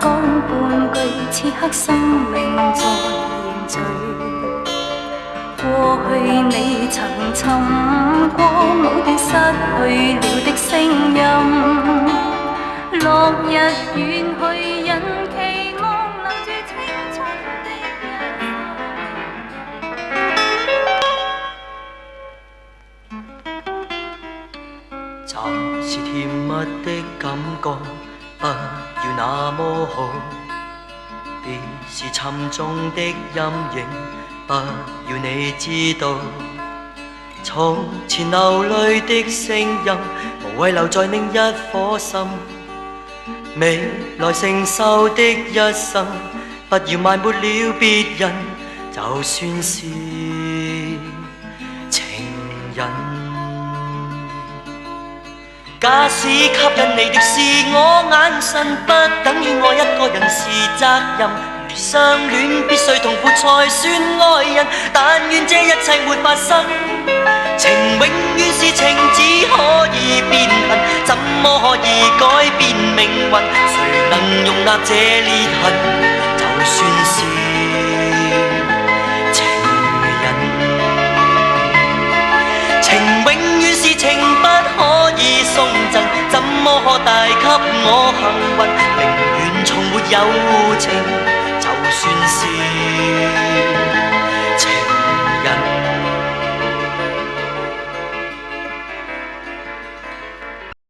講半句，此刻生命在凝聚。過去你曾尋過某段失去了的聲音，落日遠去，人期望留住青春的一暫時甜蜜的感覺，不要那麼好。別是沉重的陰影，不要你知道。從前流淚的聲音，無謂留在另一顆心。未來承受的一生，不要埋沒了別人，就算是情人。假使吸引你的是我眼神，不等於我一個人是責任。如相戀必須痛苦才算愛人，但願這一切沒發生。情永遠是情，只可以變恨，怎麼可以改變命運？誰能容納這裂痕？就算是情人，情永遠是情，不可以送贈，怎麼可帶給我幸運？寧願從沒有情，就算是